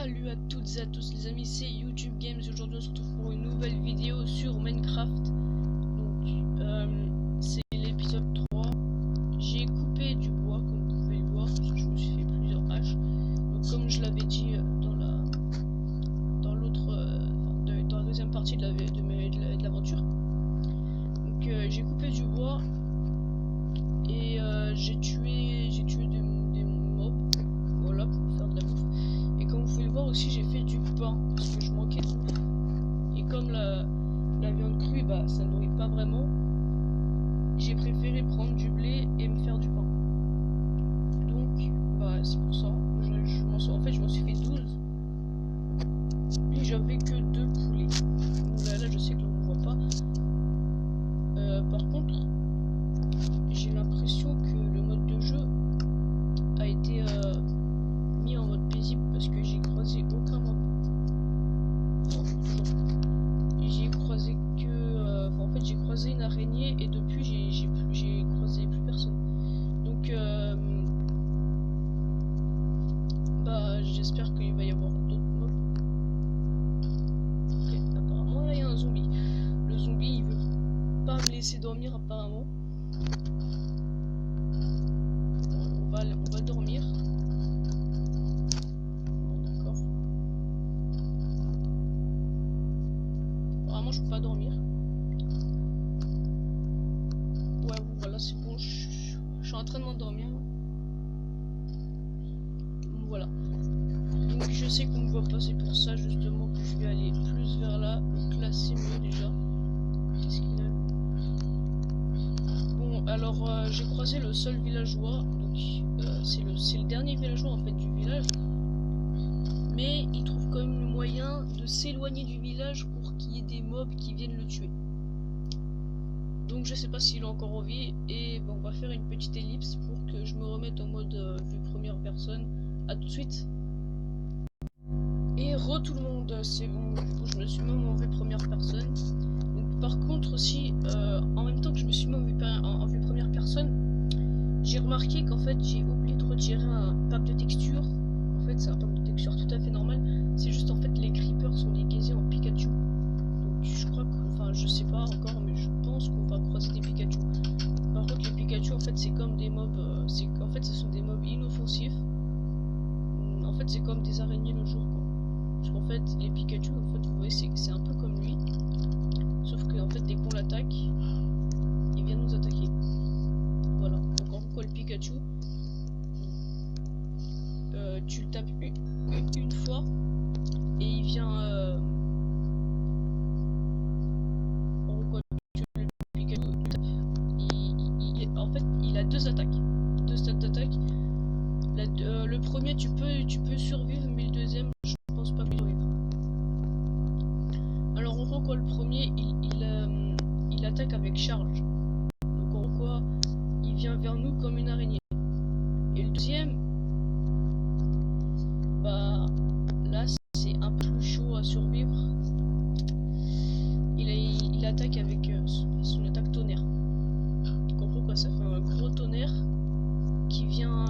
Salut à toutes et à tous les amis, c'est YouTube Games et aujourd'hui on se retrouve pour une nouvelle vidéo sur Minecraft. Donc c'est l'épisode 3. J'ai coupé du bois comme vous pouvez le voir, parce que je me suis fait plusieurs haches. Donc comme je l'avais dit dans la deuxième partie de l'aventure. Donc j'ai coupé du bois et j'ai tué des mobs, voilà, pour faire de la bouffe. Et comme vous pouvez le voir aussi, j'ai fait du pain parce que je manquais de bouffe. Et comme la viande crue, bah ça nourrit pas vraiment, j'ai préféré prendre du blé et me faire du pain. Donc bah c'est pour ça. En fait je m'en suis fait 12 et j'avais que 2 poulets. Donc là je sais que l'on ne voit pas. Par contre, j'ai l'impression que le mode de jeu a été mis en mode paisible parce que j'ai croisé aucun mob. Non, toujours. J'ai croisé que... en fait j'ai croisé une araignée et depuis j'ai croisé plus personne. Donc bah j'espère qu'il va y avoir d'autres mobs. Ok, apparemment là il y a un zombie. Le zombie il veut pas me laisser dormir apparemment. On va dormir. Apparemment je peux pas dormir. Ouais voilà c'est bon, je suis en train de m'endormir. Voilà. Donc je sais qu'on me voit pas, c'est pour ça justement que je vais aller plus vers là. Donc là c'est mieux déjà. Qu'est-ce qu'il a? Bon alors j'ai croisé le seul villageois. Donc c'est le dernier villageois en fait du village. Mais il trouve quand même le moyen de s'éloigner du village pour qu'il y ait des mobs qui viennent le tuer. Donc je sais pas s'il est encore en vie et bon, on va faire une petite ellipse pour que je me remette en mode vue première personne. A tout de suite. Et tout le monde, c'est bon, du coup je me suis mis en vue première personne. Donc, par contre aussi, en même temps que je me suis mis en vue première personne, j'ai remarqué qu'en fait j'ai oublié de retirer un pack de texture. En fait c'est un pack de texture tout à fait normal. C'est juste en fait les creepers sont déguisés en Pikachu. Donc je crois que, enfin je sais pas encore, mais je pense qu'on va croiser des Pikachu. Par contre les Pikachu en fait c'est comme des mobs, en fait ce sont des mobs inoffensifs. En fait c'est comme des araignées le jour quoi. Parce qu'en fait les Pikachu en fait vous voyez c'est un peu comme lui. Sauf que en fait dès qu'on l'attaque, il vient nous attaquer. Voilà, donc en gros le Pikachu, tu le tapes une fois et il vient en gros le Pikachu en fait il a deux stats d'attaque. Le premier tu peux survivre, mais le deuxième je pense pas survivre. Alors en gros quoi, le premier il attaque avec charge. Donc en gros quoi, il vient vers nous comme une araignée. Et le deuxième, bah là c'est un peu plus chaud à survivre. Il attaque avec son attaque tonnerre. Donc en gros quoi, ça fait un gros tonnerre qui vient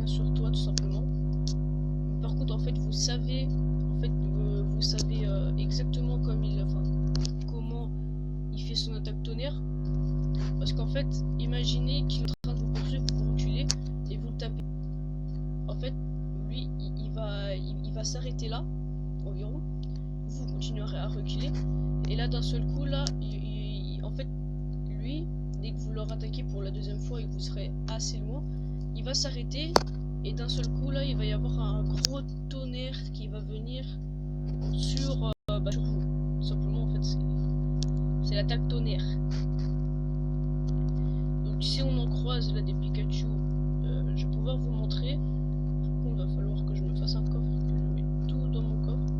sur toi tout simplement. Par contre en fait vous savez exactement comment il fait son attaque tonnerre, parce qu'en fait imaginez qu'il est en train de vous poursuivre, vous reculez et vous le tapez. En fait lui il va s'arrêter là environ, vous continuerez à reculer et là d'un seul coup là en fait lui dès que vous le rattaquez pour la deuxième fois et que vous serez assez loin, il va s'arrêter et d'un seul coup là il va y avoir un gros tonnerre qui va venir sur vous. Tout simplement en fait c'est l'attaque tonnerre. Donc si on en croise là des Pikachu, je vais pouvoir vous montrer. Par contre il va falloir que je me fasse un coffre, que je mette tout dans mon coffre.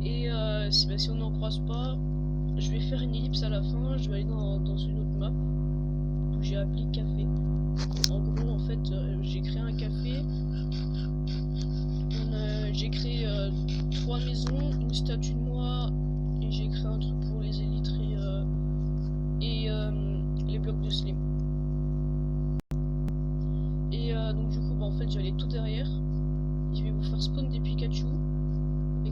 Et si on n'en croise pas, je vais faire une ellipse à la fin, je vais aller dans une autre map où j'ai appelé café. En gros en fait j'ai créé un café, j'ai créé 3 maisons, une statue de moi et j'ai créé un truc pour les élytres et les blocs de slim. Et donc du coup bah, en fait j'allais tout derrière je vais vous faire spawn des Pikachu. Et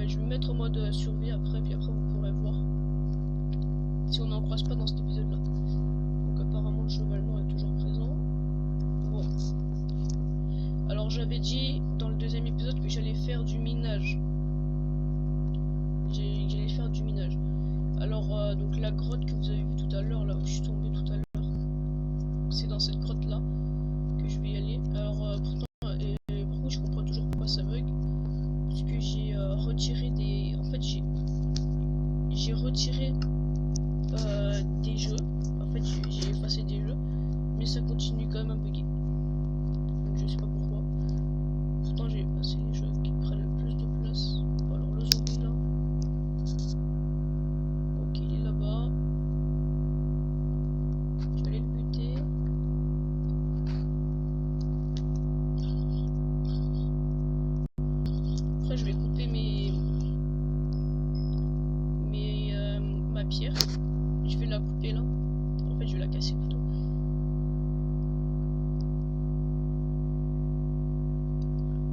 je vais me mettre en mode survie après, puis après vous pourrez voir si on n'en croise pas dans cet épisode là. Donc apparemment le cheval noir est toujours présent. Bon. Alors j'avais dit dans le deuxième épisode que j'allais faire du minage. J'allais faire du minage. Alors donc la grotte que vous avez vue tout à l'heure, là où je suis tombé tout à l'heure, c'est dans cette grotte là que je vais y aller. Alors pourtant pourquoi je comprends toujours pourquoi ça bug. Parce que j'ai retiré des... En fait j'ai retiré des jeux. En fait j'ai effacé des jeux, mais ça continue quand même à bugger. Donc je sais pas pourquoi. Pourtant j'ai effacé les jeux qui prennent le plus de place. Alors le zombie là. Ok, il est là-bas. Je vais aller le buter. Après je vais couper ma pierre. Je vais la couper là. En fait je vais la casser plutôt.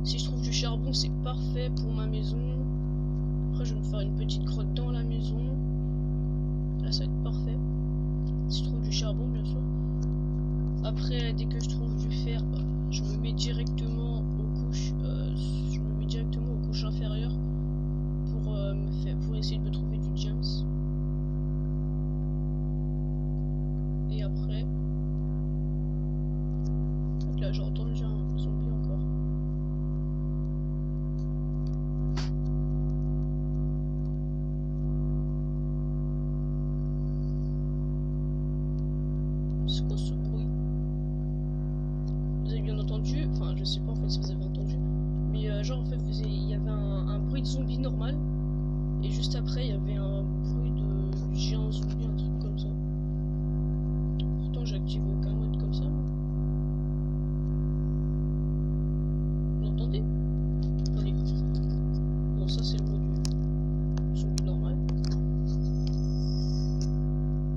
Si je trouve du charbon c'est parfait pour ma maison. Après je vais me faire une petite grotte dans la maison. Là ça va être parfait. Si je trouve du charbon bien sûr. Après dès que je trouve du fer, bah, je me mets directement aux couches. Aux couches inférieures pour essayer de me trouver du gems. Et après, donc là j'ai entendu un zombie encore. C'est quoi ce bruit? Vous avez bien entendu? Enfin je sais pas en fait si vous avez entendu. Mais genre en fait il y avait un bruit de zombie normal. Et juste après il y avait un bruit de géant zombie, un truc comme ça. Pourtant j'active aucun mode comme ça. Vous entendez? Attendez. Bon ça c'est le bruit du zombie normal.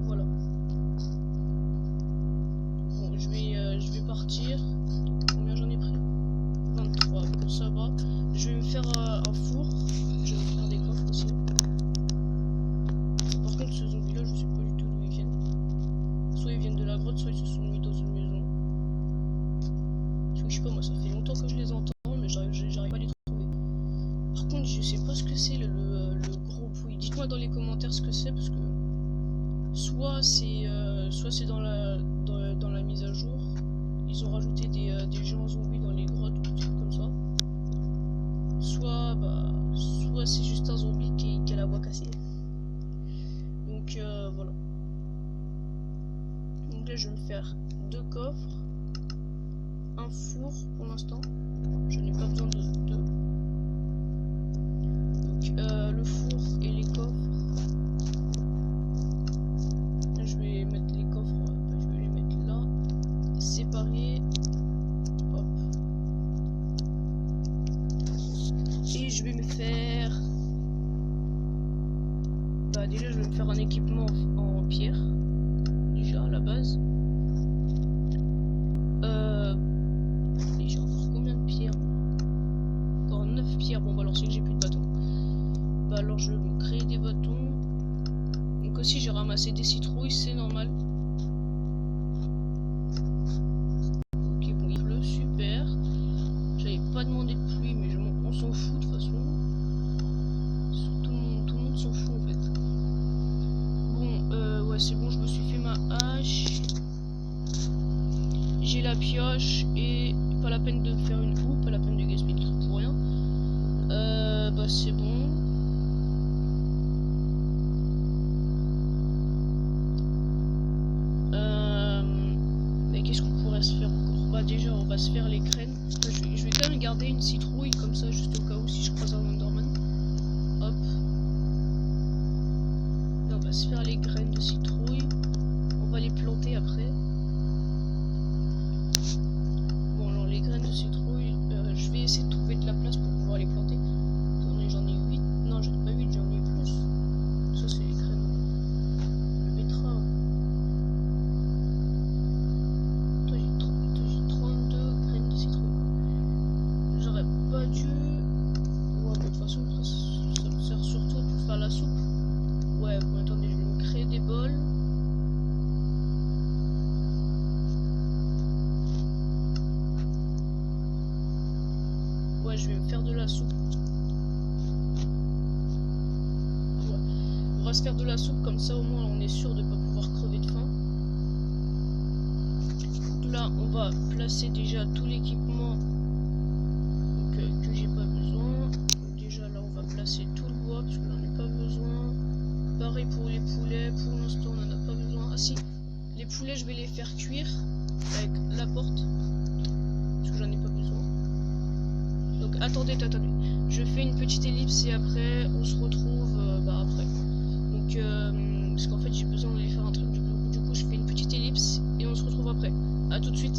Voilà. Bon je vais partir. Combien j'en ai pris? 23. Bon ça va. Je vais me faire un four. Je vais me faire des coffres aussi. Par contre ce zombie là je sais pas du tout d'où ils viennent. Soit ils viennent de la grotte, soit ils se sont mis dans une maison. Parce que je sais pas moi, ça fait longtemps que je les entends, mais j'arrive pas à les trouver. Par contre je sais pas ce que c'est le gros bruit. Dites-moi dans les commentaires ce que c'est, parce que soit c'est dans la mise à jour. Ils ont rajouté des géants zombies dans les grottes ou des trucs comme ça. Soit c'est juste un zombie qui a la voix cassée. Donc voilà. Donc là je vais me faire 2 coffres, un four pour l'instant. Je n'ai pas besoin de 2. Donc le four et les coffres. Je vais mettre les coffres, je vais les mettre là, séparés. Hop. Et je vais me faire... déjà je vais me faire un équipement en pierre. Déjà à la base. Et j'ai encore combien de pierres? Encore 9 pierres. Bon bah alors c'est que j'ai plus de bâtons. Bah alors je vais me créer des bâtons. Donc aussi j'ai ramassé des citrouilles, c'est normal. Ok bon il pleut, super. J'avais pas demandé de pluie mais on s'en fout de toute façon. Tout le monde s'en fout en fait. Bon ouais c'est bon, je me suis fait ma hache. J'ai la pioche et pas la peine de faire une coupe, pas la peine de gaspiller le truc pour rien. Bah c'est bon. Mais qu'est-ce qu'on pourrait se faire encore? Bah déjà on va se faire les graines. Je vais quand même garder une citrouille comme ça juste au cas où si je croise un Enderman. Hop. Et on va se faire les graines de citrouille. On va les planter après. Bon alors les graines de citrouille, je vais essayer de trouver de la place pour pouvoir les planter. J'en ai 8. Non j'en ai pas 8, j'en ai plus. Ça c'est les graines de betterave. J'ai 32 graines de citrouille. J'aurais pas la soupe. Ouais, bon, attendez, je vais me créer des bols. Ouais, je vais me faire de la soupe. Ouais. On va se faire de la soupe, comme ça au moins on est sûr de ne pas pouvoir crever de faim. Donc là, on va placer déjà tout l'équipement que j'ai pas besoin. Donc déjà là, on va placer tout le bois parce que j'en ai pas besoin. Pareil pour les poulets, pour l'instant on en a pas besoin. Ah si, les poulets je vais les faire cuire avec la porte parce que j'en ai pas besoin. Donc attendez, je fais une petite ellipse et après on se retrouve après. Donc parce qu'en fait j'ai besoin d'aller faire un truc, du coup je fais une petite ellipse et on se retrouve après. A tout de suite.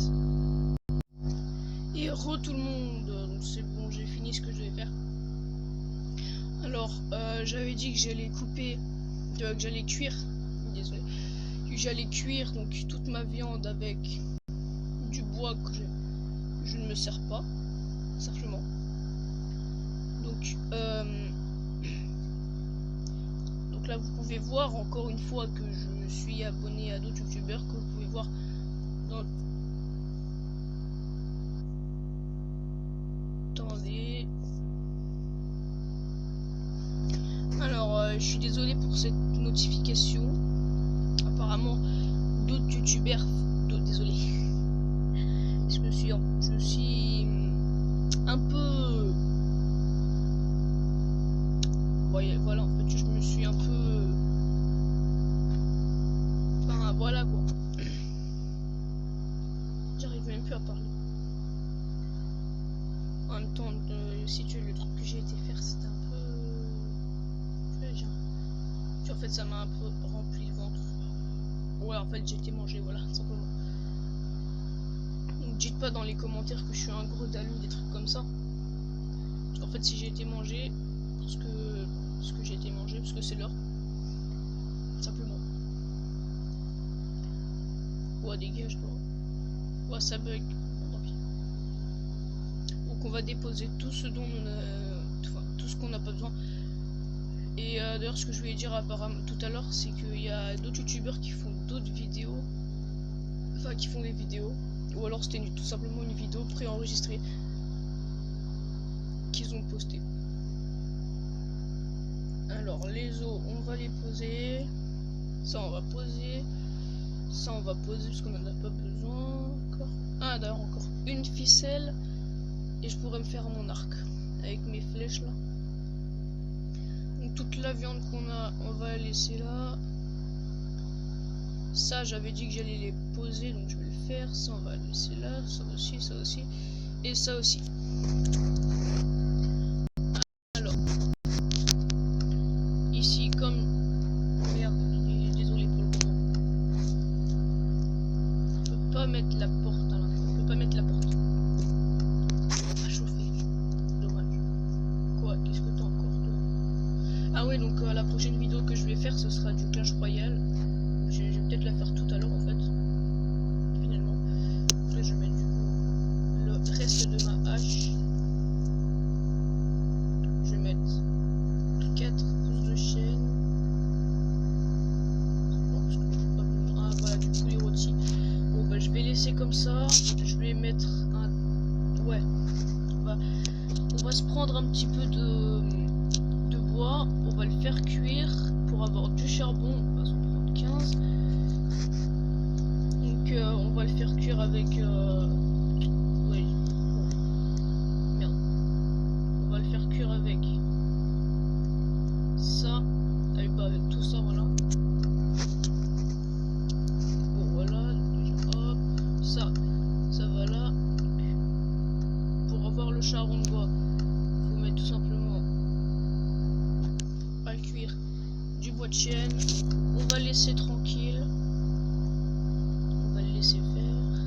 Et tout le monde, donc c'est bon, j'ai fini ce que je devais faire. Alors j'avais dit que j'allais couper, que j'allais cuire, désolé, que j'allais cuire donc toute ma viande avec du bois que je ne me sers pas, simplement. Donc là vous pouvez voir encore une fois que je suis abonné à d'autres youtubeurs, que vous pouvez voir dans... Attendez. Alors je suis désolé pour cette notification. Apparemment d'autres youtubeurs, désolé. Je me suis un peu... Ouais, voilà, en fait, je me suis un peu... Enfin, voilà, quoi. J'arrive même plus à parler. En même temps, si tu veux, le truc que j'ai été faire, c'était un peu... En fait, ça m'a un peu rempli le ventre. Ouais, en fait, j'ai été mangé, voilà, simplement. Donc, dites pas dans les commentaires que je suis un gros dalou, des trucs comme ça. En fait, si j'ai été mangé, parce que j'ai été mangé, parce que c'est l'heure. Simplement. Ouais, dégage, toi. Ouais, ça bug. Tant pis. Donc, on va déposer tout ce dont on a... Enfin, tout ce qu'on n'a pas besoin. Et d'ailleurs, ce que je voulais dire apparemment tout à l'heure, c'est qu'il y a d'autres youtubeurs qui font d'autres vidéos. Enfin, qui font des vidéos. Ou alors c'était tout simplement une vidéo préenregistrée qu'ils ont postée. Alors les os, on va les poser. Ça on va poser. Ça on va poser parce qu'on en a pas besoin encore. Ah d'ailleurs encore une ficelle. Et je pourrais me faire mon arc avec mes flèches là. Donc toute la viande qu'on a, on va la laisser là. Ça j'avais dit que j'allais les poser, donc je vais le faire. Ça on va le laisser là, ça aussi, et ça aussi. Alors ici comme merde, désolé pour le moment. On peut pas mettre la porte à l'intérieur. On peut pas mettre la porte. On va pas chauffer. Dommage. Quoi? Qu'est-ce que t'as encore toi? Ah oui, donc la prochaine vidéo que je vais faire, ce sera du Clash Royale. Je vais peut-être la faire tout à l'heure en fait. Finalement. Donc là je vais mettre du coup le reste de ma hache. Je vais mettre 4 pouces de chaîne. Non, parce que j'ai pas besoin. Ah voilà, du poulet rôti. Bon bah je vais laisser comme ça. Je vais mettre un... Ouais. On va se prendre un petit peu de bois. On va le faire cuire pour avoir du charbon. On va s'en prendre 15. Donc on va le faire cuire avec... Ouais. Merde. On va le faire cuire avec ça. Avec tout ça, voilà. Bon voilà. Déjà, hop. Ça va là. Pour avoir le charbon de bois, faut mettre tout simplement à cuire du bois de chêne. On va laisser tranquille. On va le laisser faire.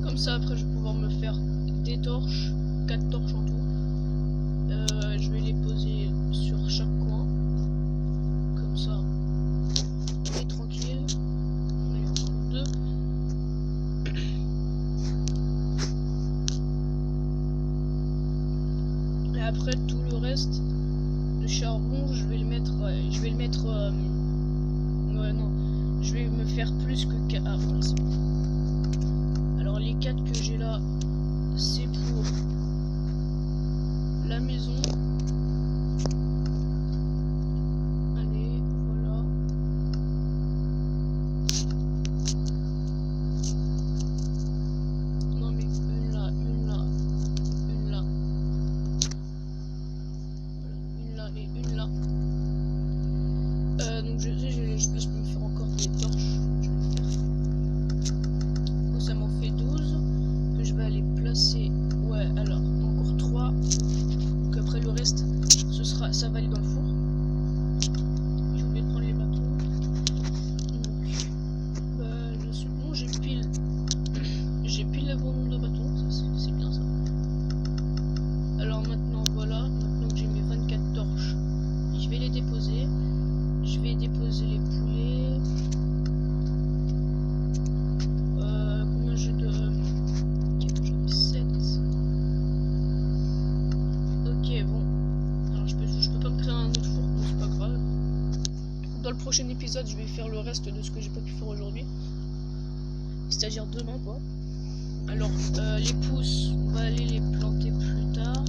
Comme ça, après, je vais pouvoir me faire des torches. 4 torches en tout. Je vais les poser sur chaque coin. Comme ça, on est tranquille. On est encore 2. après tout le reste de charbon, je vais le mettre, ouais, non, je vais me faire plus que 4. Ah voilà, c'est bon. Alors les 4 que j'ai là, c'est pour la maison. Allez, voilà. Non mais une là, une là, une là. Voilà, une là et une là. Donc je peux me faire encore des torches. Je vais le faire. Du coup ça m'en fait 12 que je vais aller placer. Ouais, alors encore 3. Donc après le reste, ça va aller dans le four. J'ai oublié de prendre les bâtons. Donc c'est bon, j'ai pile le bon nombre de bâtons, c'est bien ça. Alors maintenant voilà, maintenant que j'ai mes 24 torches, je vais les déposer. Je vais déposer les poulets. Combien j'ai de... Ok, j'en ai 7. Ok, bon. Alors je peux pas me créer un autre four, mais c'est pas grave. Dans le prochain épisode, je vais faire le reste de ce que j'ai pas pu faire aujourd'hui. C'est-à-dire demain, quoi. Alors, les pousses, on va aller les planter plus tard.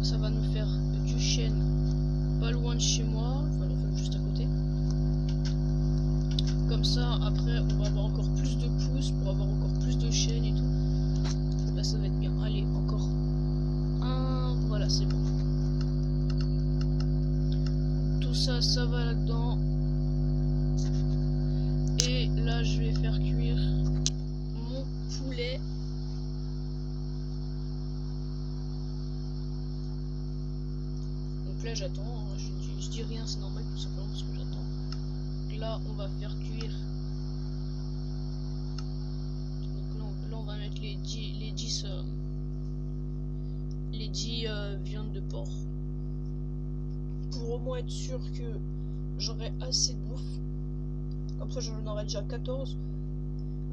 Ça va nous faire du chêne pas loin de chez moi, enfin juste à côté. Comme ça, après, on va avoir encore plus de pousses pour avoir encore plus de chêne et tout. Là, ça va être bien. Allez, encore un. Voilà, c'est bon. Tout ça, ça va là-dedans. Et là, je vais faire cuire mon poulet. Là j'attends, hein. Je dis rien, c'est normal tout simplement parce que j'attends. Là on va faire cuire. Donc là on va mettre les 10 viandes de porc. Pour au moins être sûr que j'aurai assez de bouffe. Comme ça j'en aurai déjà 14.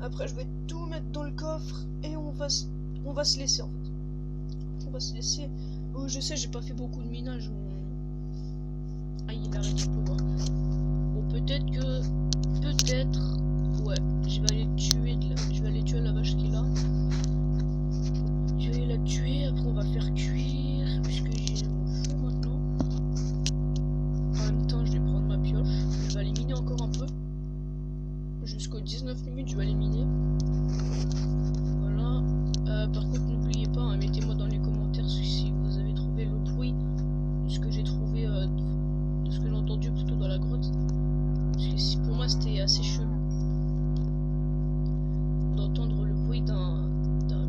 Après je vais tout mettre dans le coffre et on va se laisser en fait. On va se laisser. Oh, je sais, j'ai pas fait beaucoup de minage. Ah, il arrête de pleuvoir. Bon, peut-être, ouais, je vais aller tuer la vache qui est là. Je vais la tuer, après on va faire cuire, puisque j'ai mon four maintenant. En même temps, je vais prendre ma pioche, je vais aller miner encore un peu. Jusqu'aux 19 minutes, je vais aller miner. Voilà. Par contre, n'oubliez pas, hein, mettez-moi dans les commentaires si vous avez trouvé le bruit de ce que j'ai trouvé, de ce que j'ai entendu plutôt dans la grotte. Parce que pour moi, c'était assez chelou d'entendre le bruit d'un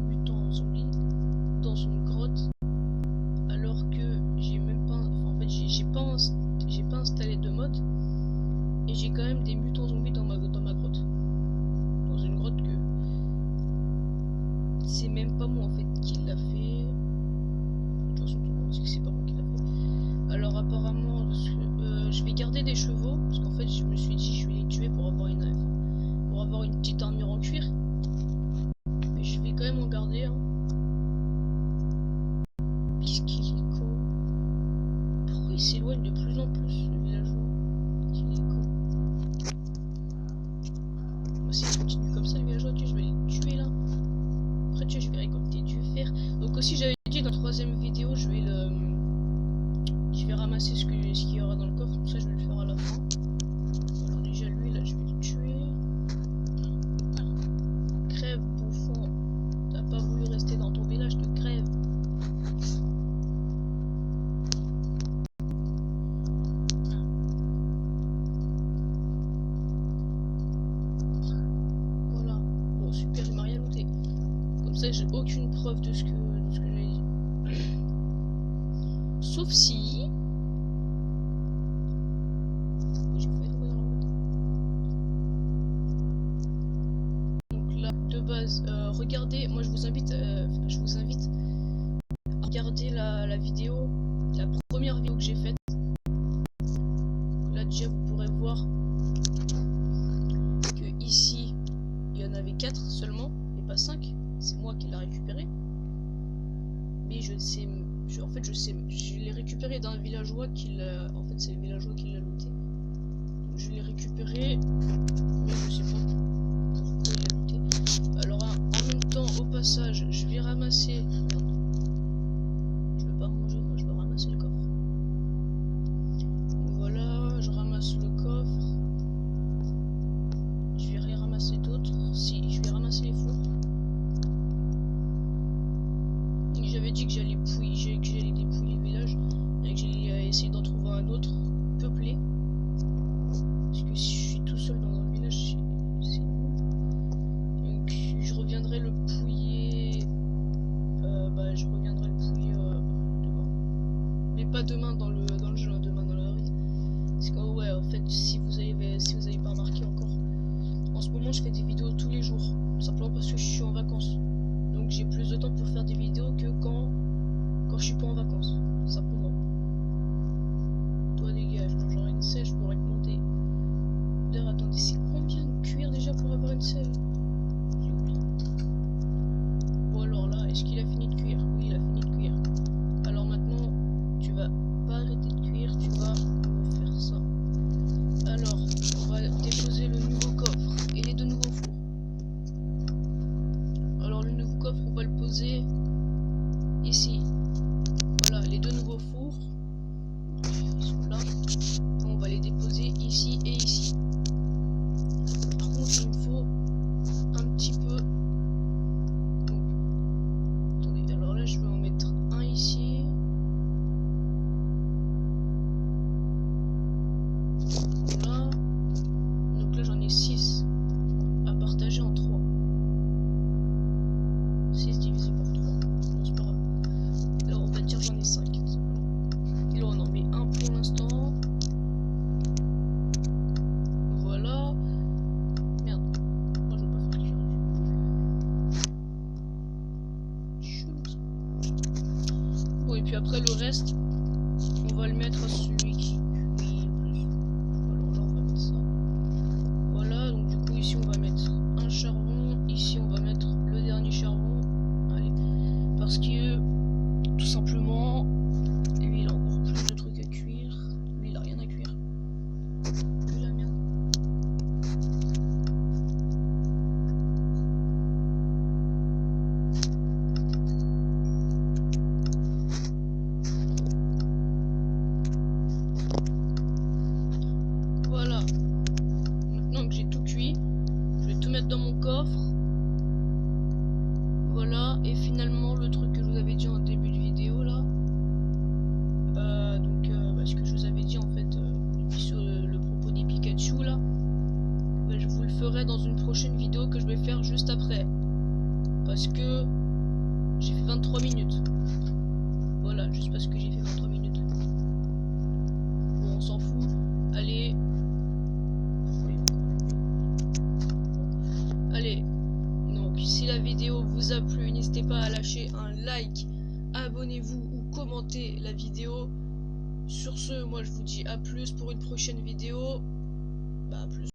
mutant zombie dans une grotte, alors que j'ai même pas, en fait, j'ai pas installé de mode et j'ai quand même des mutants zombies dans ma grotte. Dans une grotte que c'est même pas moi en fait qui l'a fait. De toute façon tout le monde sait que c'est pas moi qui l'a fait. Alors apparemment je vais garder des chevaux parce qu'en fait je me suis dit je vais les tuer pour avoir une petite armure en cuir. Mais je vais quand même en garder hein. Qu'est-ce qu'il est con. Pourquoi il s'éloigne de plus en plus le villageois. Qu'il est con. Moi si je continue comme ça le villageois, je vais les tuer là. Après je vais récolter du fer. Donc aussi j'avais dit dans la troisième vidéo je vais ramasser ce qu'il y aura dans le coffre, comme ça je vais le faire à la fin. Alors déjà lui là je vais le tuer. Crève bouffon, t'as pas voulu rester dans ton village, te crève. Voilà, bon super, il m'a rien looté. Comme ça j'ai aucune preuve de ce que j'ai dit. Sauf si... J'ai failli tomber dans la route. Donc là, de base, regardez, moi je vous invite à regarder la vidéo, la première vidéo que j'ai faite. 4 seulement et pas 5. C'est moi qui l'ai récupéré. Mais je sais, en fait je sais, je l'ai récupéré d'un villageois qui l'a, en fait c'est le villageois qui l'a looté. Donc je l'ai récupéré, mais je sais pas pourquoi il l'a looté. Alors en même temps, au passage, je vais ramasser. Merde. Je veux pas manger, moi je veux ramasser le coffre. Donc voilà, je ramasse le coffre. Je vais rien ramasser d'autres. Si, je vais ramasser les fours. J'avais dit que j'allais dépouiller le village et que j'allais essayer d'en trouver un autre peuplé. Parce que si je suis tout seul dans un village, c'est nul. Donc je reviendrai le pouiller. Je reviendrai le pouiller demain. Mais pas demain dans le jeu, demain dans la vie. Parce que ouais, en fait, si vous avez pas remarqué encore, en ce moment je fais des vidéos tous les jours, simplement parce que je suis en vacances. Donc j'ai plus de temps pour faire des vidéos que quand je suis pas en vacances, simplement. Toi dégage, j'aurai une selle, je pourrais te monter. D'ailleurs attendez, c'est combien de cuir déjà pour avoir une selle? J'ai oublié. Bon alors là, est-ce qu'il a fini de cuire? Oui, il a fini de cuire. Alors maintenant, tu vas pas arrêter de cuire, tu vas me faire ça. Alors, on va déposer le nouveau coffre et les deux nouveaux fours. Alors le nouveau coffre, on va le poser ici. Voilà, les deux nouveaux fours, ils sont là. On va les déposer ici et ici. Par contre, il me faut un petit peu. Donc, attendez, alors là, je vais en mettre un ici. Voilà. Donc là, j'en ai 6 à partager en 3. 6 divisé par 3. Bon, c'est pas grave. Là, on va dire j'en ai 5. Et là, on en met un pour l'instant. Voilà. Merde. Moi, je veux pas faire cuire. Bon, et puis après, le reste, on va le mettre à celui qui cuit le plus. Alors là, on va mettre ça. Voilà. Donc, du coup, ici, on va mettre un charbon. Ici, on va mettre le dernier charbon. Parce que tout simplement, lui il a encore plein de trucs à cuire. Lui il a rien à cuire. Que la merde. Voilà. Maintenant que j'ai tout cuit, je vais tout mettre dans mon coffre. Voilà, et finalement le truc que je vous avais dit en début de vidéo là, ce que je vous avais dit en fait sur le propos des Pikachu là, je vous le ferai dans une prochaine vidéo que je vais faire juste après, parce que j'ai fait 23 minutes. Voilà, juste parce que j'ai fait 23 minutes. Bon, on s'en fout. Allez. Allez. Donc si la vidéo vous a plu, n'hésitez pas à lâcher un like, abonnez-vous ou commentez la vidéo. Sur ce, moi je vous dis à plus pour une prochaine vidéo. Bah à plus.